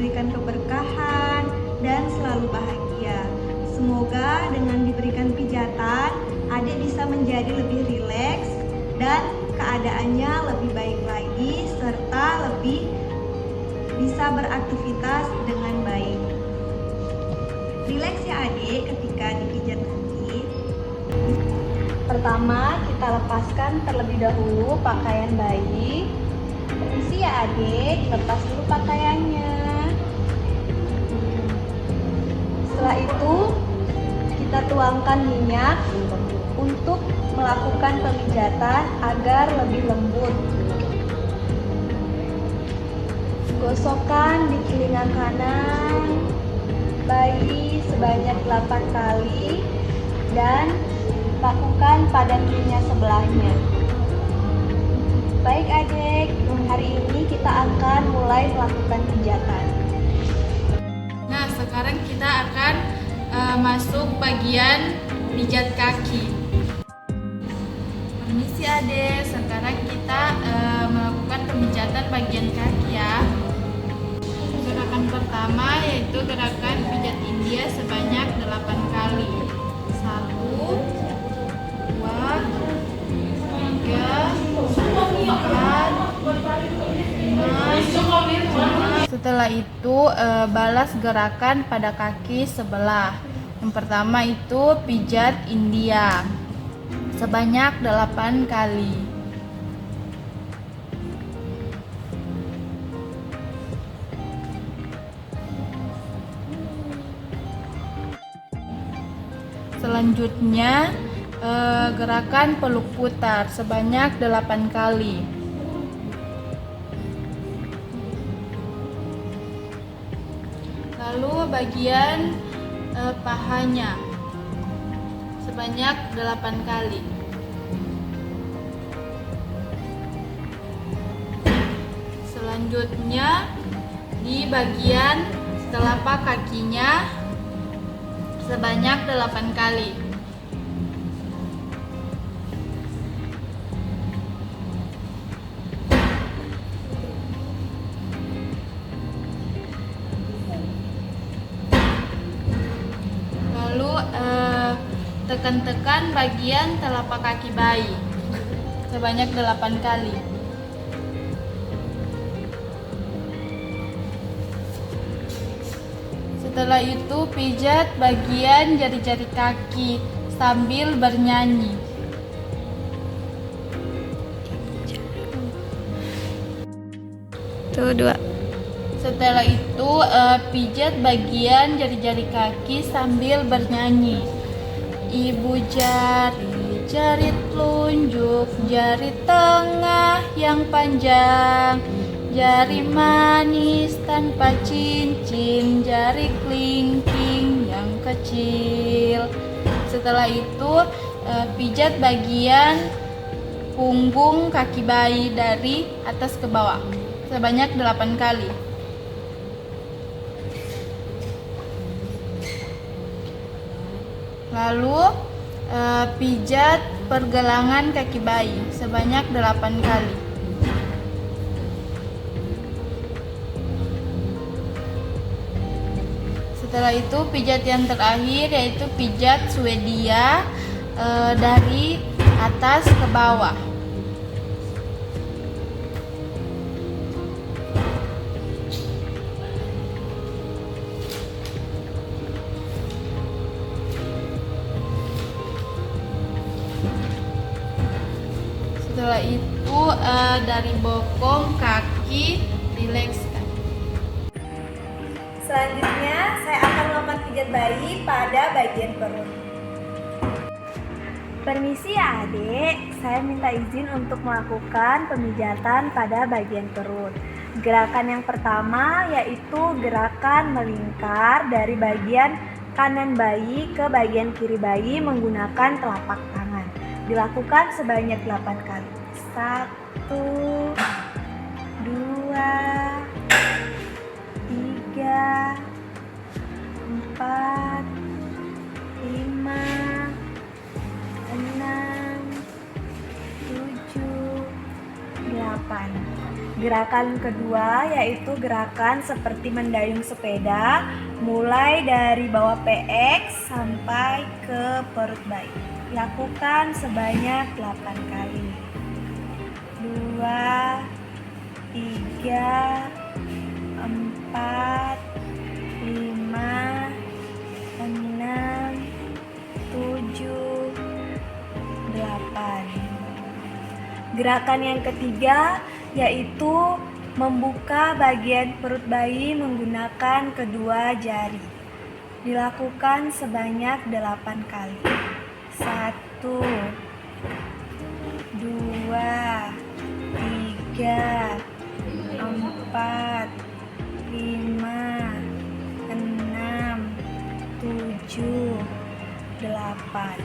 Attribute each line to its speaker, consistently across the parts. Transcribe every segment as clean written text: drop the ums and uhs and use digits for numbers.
Speaker 1: diberikan keberkahan dan selalu bahagia. Semoga dengan diberikan pijatan, adik bisa menjadi lebih rileks dan keadaannya lebih baik lagi serta lebih bisa beraktivitas dengan baik. Rileks ya adik ketika dipijat kaki. Pertama, kita lepaskan terlebih dahulu pakaian bayi. Permisi ya adik, lepas dulu pakaiannya. Setelah itu, kita tuangkan minyak untuk melakukan pemijatan agar lebih lembut. Gosokkan di telinga kanan bayi sebanyak 8 kali dan lakukan pada telinga sebelahnya. Baik adik, hari ini kita akan mulai melakukan pijatan.
Speaker 2: Nah, sekarang kita akan masuk bagian pijat kaki. Permisi adik, sekarang kita melakukan pemijatan bagian kaki ya. Gerakan pertama yaitu gerakan pijat India sebanyak 8 kali. 1, 2, 3, 4, 5. Setelah itu balas gerakan pada kaki sebelah. Yang pertama itu pijat India sebanyak 8 kali. Selanjutnya gerakan peluk putar sebanyak 8 kali. Lalu bagian pahanya sebanyak 8 kali. Selanjutnya di bagian telapak kakinya sebanyak 8 kali. Lalu tekan-tekan bagian telapak kaki bayi sebanyak 8 kali. Setelah itu pijat bagian jari-jari kaki sambil bernyanyi.
Speaker 1: Tuh, 2.
Speaker 2: Setelah itu pijat bagian jari-jari kaki sambil bernyanyi. Ibu jari, jari telunjuk, jari tengah yang panjang, jari manis tanpa cincin, jari kelingking yang kecil. Setelah itu pijat bagian punggung kaki bayi dari atas ke bawah sebanyak 8 kali. Lalu pijat pergelangan kaki bayi sebanyak 8 kali. Setelah itu pijat yang terakhir yaitu pijat Swedia dari atas ke bawah. Setelah itu dari bokong kaki rilekskan.
Speaker 1: Selanjutnya saya akan melakukan pijat bayi pada bagian perut. Permisi ya adik, saya minta izin untuk melakukan pemijatan pada bagian perut. Gerakan yang pertama yaitu gerakan melingkar dari bagian kanan bayi ke bagian kiri bayi menggunakan telapak tangan. Dilakukan sebanyak 8 kali. 1, 2, 3, 4, 5, 6, 7, 8. Gerakan kedua yaitu gerakan seperti mendayung sepeda, mulai dari bawah PX sampai ke perut bayi. Lakukan sebanyak 8 kali. 2, 3, 4, 5, 6, 7, 8. Gerakan yang ketiga yaitu membuka bagian perut bayi menggunakan kedua jari. Dilakukan sebanyak 8 kali. 1, 2, 3, 4, 5, 6, 7, 8.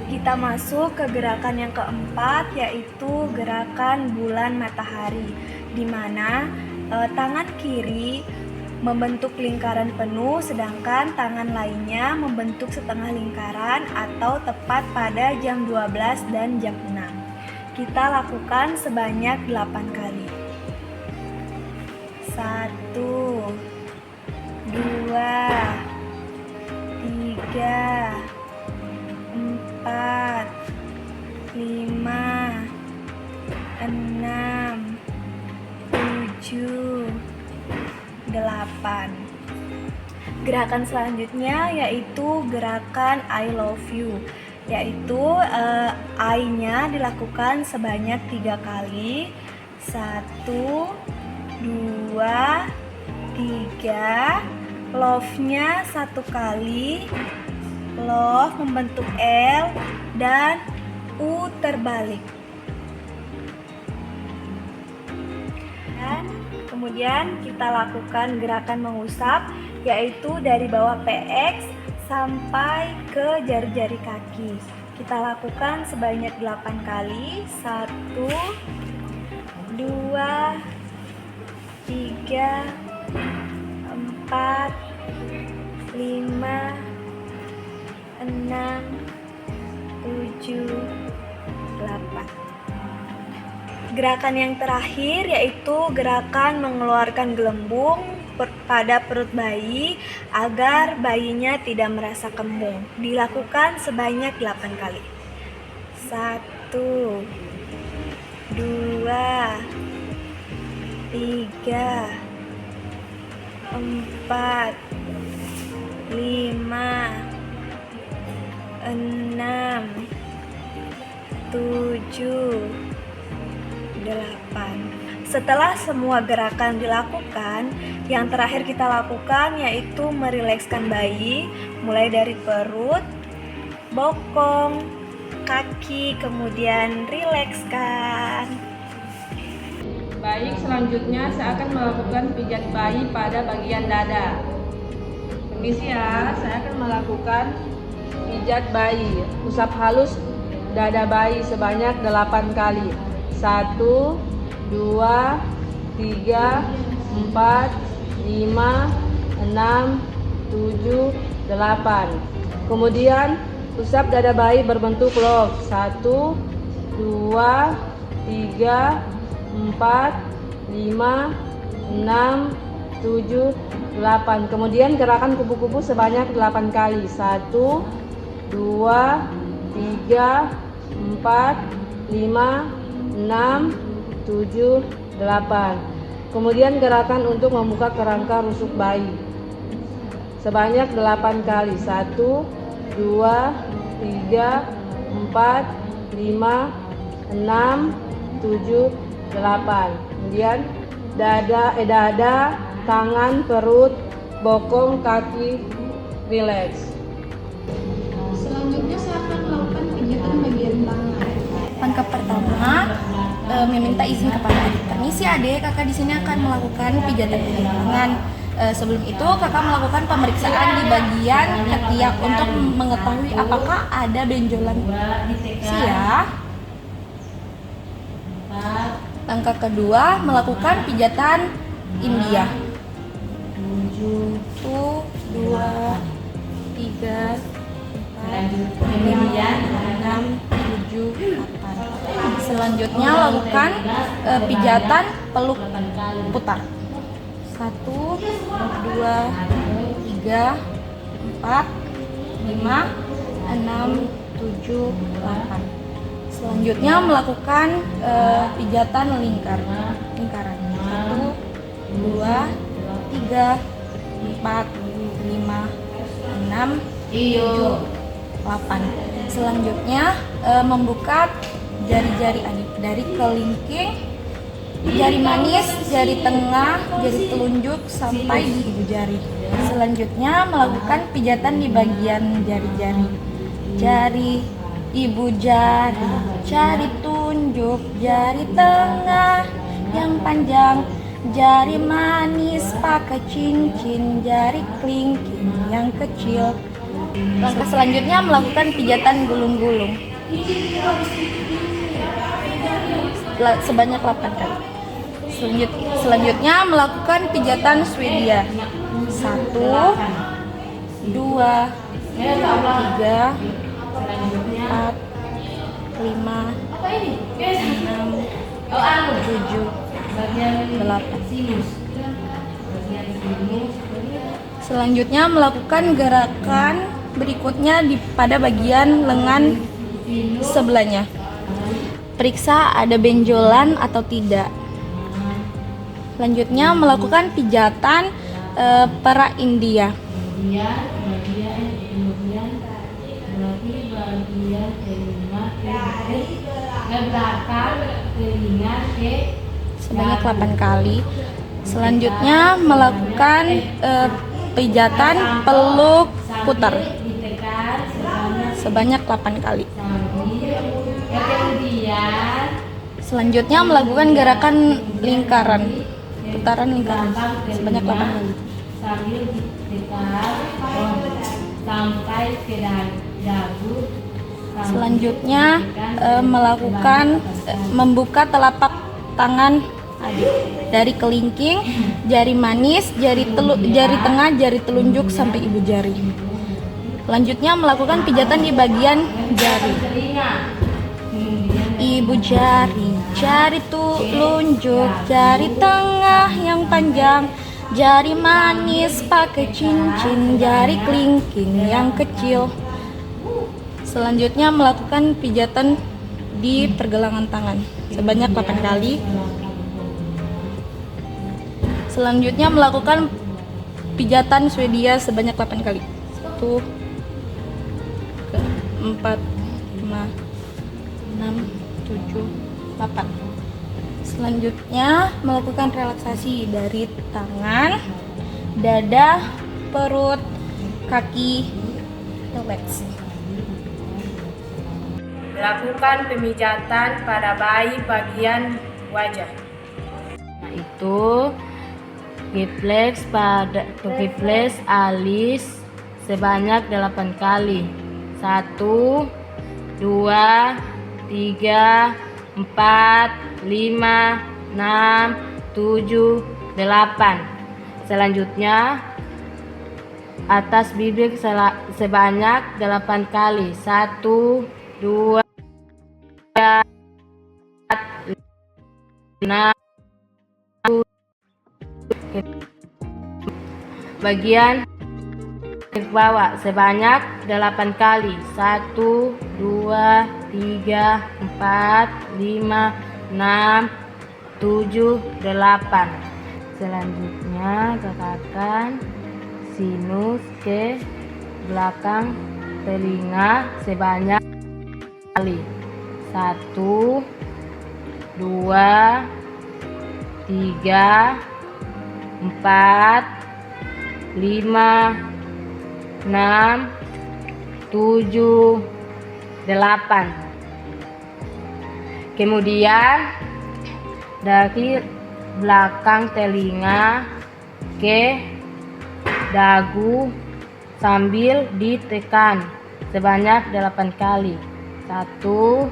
Speaker 1: Kita masuk ke gerakan yang keempat, yaitu gerakan bulan matahari, di mana tangan kiri membentuk lingkaran penuh, sedangkan tangan lainnya membentuk setengah lingkaran atau tepat pada jam 12 dan jam 6. Kita lakukan sebanyak 8 kali. 1, 2, 3, 4, 5, 6, 7, 8. Gerakan selanjutnya yaitu gerakan I love you, yaitu I-nya dilakukan sebanyak 3 kali. 1, 2, 3. Love-nya 1 kali. Love membentuk L dan U terbalik. Dan kemudian kita lakukan gerakan mengusap, yaitu dari bawah PX sampai ke jari-jari kaki. Kita lakukan sebanyak 8 kali. 1, 2, 3, 4, 5, 6, 7, 8. Gerakan yang terakhir yaitu gerakan mengeluarkan gelembung pada perut bayi agar bayinya tidak merasa kembung. Dilakukan sebanyak 8 kali. 1, 2, 3, 4, 5, 6, 7, 8. Setelah semua gerakan dilakukan, yang terakhir kita lakukan yaitu merilekskan bayi, mulai dari perut, bokong, kaki, kemudian rilekskan.
Speaker 3: Baik, selanjutnya saya akan melakukan pijat bayi pada bagian dada. Permisi ya, saya akan melakukan pijat bayi, usap halus dada bayi sebanyak 8 kali. 1, 2, 3, 4, 5, 6, 7, 8. Kemudian usap dada bayi berbentuk love. 1, 2, 3, 4, 5, 6, 7, 8. Kemudian gerakan kupu-kupu sebanyak 8 kali. 1, 2, 3, 4, 5, 6, 7, 8. Kemudian gerakan untuk membuka kerangka rusuk bayi sebanyak 8 kali. 1, 2, 3, 4, 5, 6, 7, 8. Kemudian dada, tangan, perut, bokong, kaki, rileks.
Speaker 4: Selanjutnya saya akan melakukan pijatan bagian tangan.
Speaker 2: Langkah pertama, meminta izin kepada adik. Permisi adik, kakak di sini akan melakukan pijatan tangan. Sebelum itu kakak melakukan pemeriksaan di bagian ketiak untuk mengetahui apakah ada benjolan. Siap. Langkah kedua, melakukan pijatan India. 1, 2, 3, 4, 5, 6, 7, 8. Selanjutnya lakukan pijatan peluk putar. 1, 2, 3, 4, 5, 6, 7, 8. Selanjutnya melakukan pijatan lingkaran. 1, 2, 3, 4, 5, 6, 7, 8. Selanjutnya membuka jari-jari adik dari kelingking, jari manis, jari tengah, jari telunjuk sampai di ibu jari. Selanjutnya melakukan pijatan di bagian jari-jari. Jari ibu jari, jari tunjuk, jari tengah yang panjang, jari manis pakai cincin, jari kelingking yang kecil. Langkah selanjutnya melakukan pijatan gulung-gulung sebanyak 8 kali. Selanjutnya melakukan pijatan Swedia. 1, 2, 3, 4, 5, 6, 7, 8. Selanjutnya melakukan gerakan berikutnya pada bagian lengan sebelahnya. Periksa ada benjolan atau tidak. Selanjutnya melakukan pijatan pera India. Sebanyak 8 kali. Selanjutnya melakukan pijatan peluk putar sebanyak 8 kali. Selanjutnya melakukan gerakan lingkaran, putaran lingkaran sebanyak 8 kali. Selanjutnya melakukan membuka telapak tangan adik dari kelingking, jari manis, jari tengah, jari telunjuk sampai ibu jari. Selanjutnya melakukan pijatan di bagian jari. Ibu jari, jari telunjuk, jari tengah yang panjang, jari manis pakai cincin, jari kelingking yang kecil. Selanjutnya melakukan pijatan di pergelangan tangan sebanyak 8 kali. Selanjutnya melakukan pijatan Swedia sebanyak 8 kali. 1, 4, 5, 6, 7, 8. Selanjutnya melakukan relaksasi dari tangan, dada, perut, kaki, legs.
Speaker 3: Lakukan pemijatan pada bayi bagian wajah.
Speaker 5: Itu refleks alis sebanyak 8 kali. 1, 2, 3, 4, 5, 6, 7, 8. Selanjutnya atas bibir sebanyak 8 kali. 1, 2, 3, 4, 5, 7. Bagian ke bawah sebanyak 8 kali. 1, 2, 3, 4, 5, 6, 7, 8. Selanjutnya gerakan sinus ke belakang telinga sebanyak kali. 1, 2, 3, 4, 5, 6, 7, 8. Kemudian dari belakang telinga ke dagu sambil ditekan sebanyak 8 kali. 1,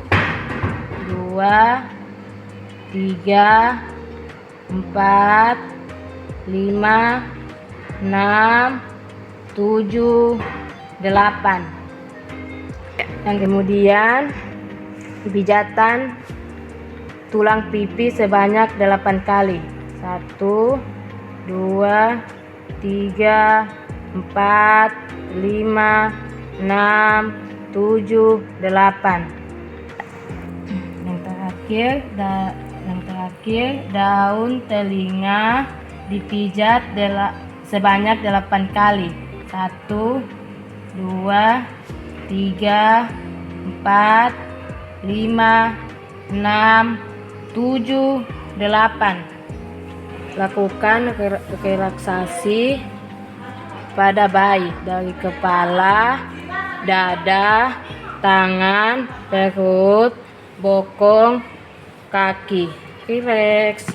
Speaker 5: 2, 3, 4, 5, 6, 7, 8. Dan kemudian Pijatan tulang pipi sebanyak 8 kali. 1, 2, 3, 4, 5, 6, 7, 8. Yang terakhir, daun telinga dipijat sebanyak 8 kali. 1, 2, 3, 4, 5, 6, 7, 8. Lakukan relaksasi pada bayi dari kepala, dada, tangan, perut, bokong, kaki. Rileks.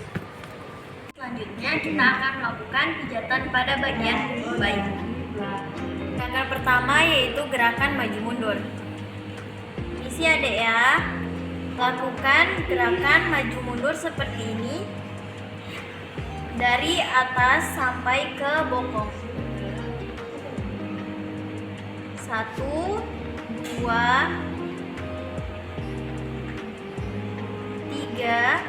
Speaker 6: Selanjutnya kita akan melakukan pijatan pada bagian bayi. Gerakan pertama yaitu gerakan maju mundur. Isi adik ya. Lakukan gerakan maju mundur seperti ini dari atas sampai ke bokong. 1, 2, 3,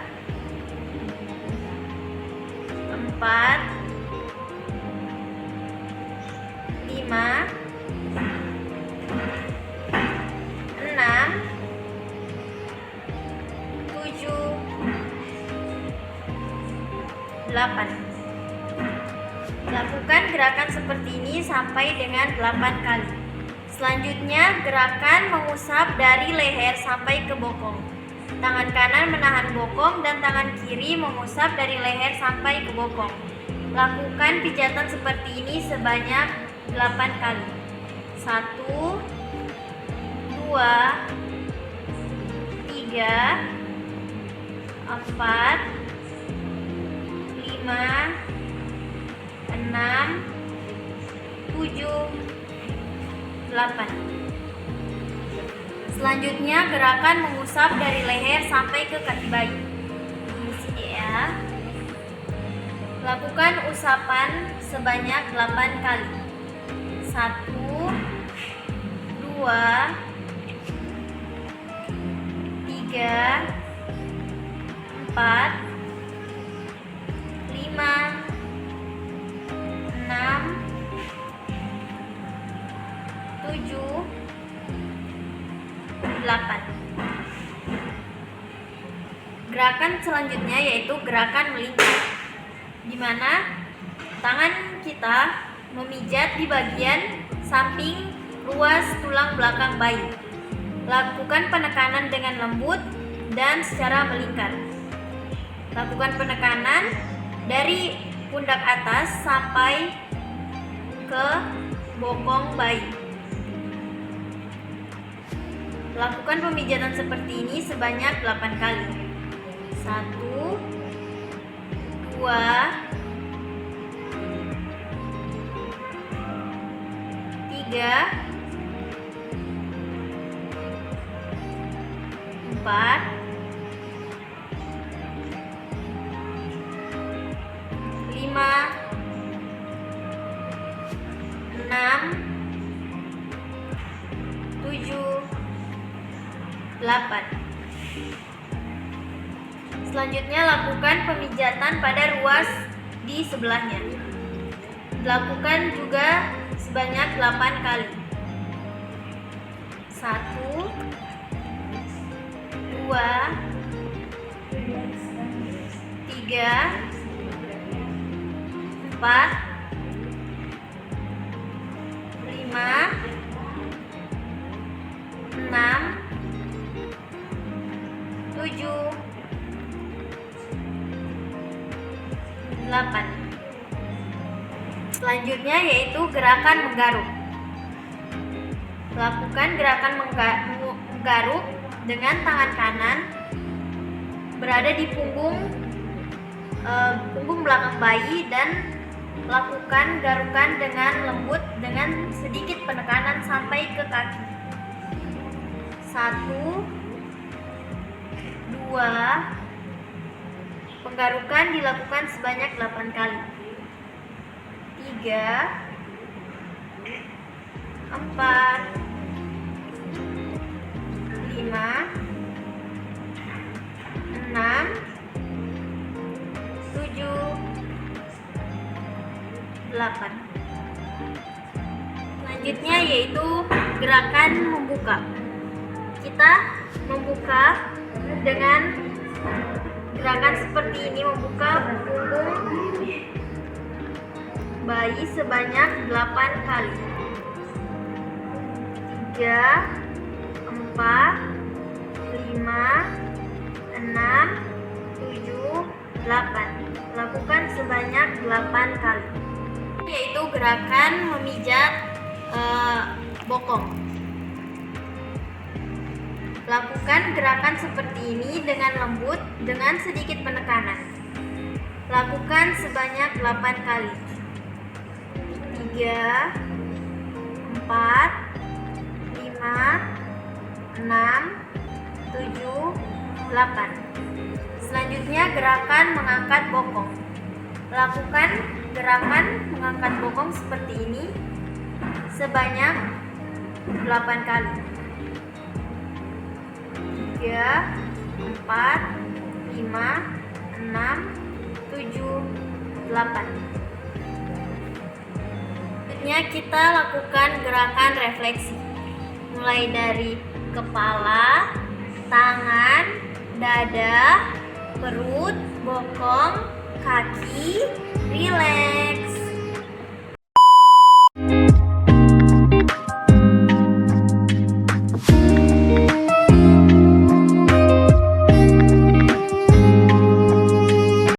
Speaker 6: 4, 5, 6, 7, 8. Lakukan gerakan seperti ini sampai dengan 8 kali. Selanjutnya gerakan mengusap dari leher sampai ke bokong. Tangan kanan menahan bokong dan tangan kiri mengusap dari leher sampai ke bokong. Lakukan pijatan seperti ini sebanyak 8 kali. 1, 2, 3, 4, 5, 6, 7, 8. Selanjutnya gerakan mengusap dari leher sampai ke kaki bayi. Ini ya. Lakukan usapan sebanyak 8 kali. 1, 2, 3, 4, 5, 6, 7, 8. Gerakan selanjutnya yaitu gerakan melingkar, di mana tangan kita memijat di bagian samping ruas tulang belakang bayi. Lakukan penekanan dengan lembut dan secara melingkar. Lakukan penekanan dari pundak atas sampai ke bokong bayi. Lakukan pemijatan seperti ini sebanyak 8 kali. 1, 2, 3, 4, 5, 6, 7, 8. Selanjutnya lakukan pemijatan pada ruas di sebelahnya. Lakukan juga sebanyak 8 kali. 1, 2, 3, 4, 5, 6, 7, 8. Selanjutnya yaitu gerakan menggaruk. Lakukan gerakan menggaruk dengan tangan kanan berada di punggung belakang bayi dan lakukan garukan dengan lembut dengan sedikit penekanan sampai ke kaki. 1, 2, penggarukan dilakukan sebanyak 8 kali. 3, 4, 5, 8. Selanjutnya yaitu gerakan membuka. Kita membuka dengan gerakan seperti ini, membuka punggung bayi sebanyak 8 kali. 3, 4, 5, 6, 7, 8. Lakukan sebanyak 8 kali. Yaitu gerakan memijat bokong. Lakukan gerakan seperti ini dengan lembut dengan sedikit penekanan. Lakukan sebanyak 8 kali. 3, 4, 5, 6, 7, 8. Selanjutnya gerakan mengangkat bokong. Lakukan gerakan mengangkat bokong seperti ini sebanyak 8 kali. 3, 4, 5, 6, 7, 8. Selanjutnya kita lakukan gerakan refleksi. Mulai dari kepala, tangan, dada, perut, bokong, kaki,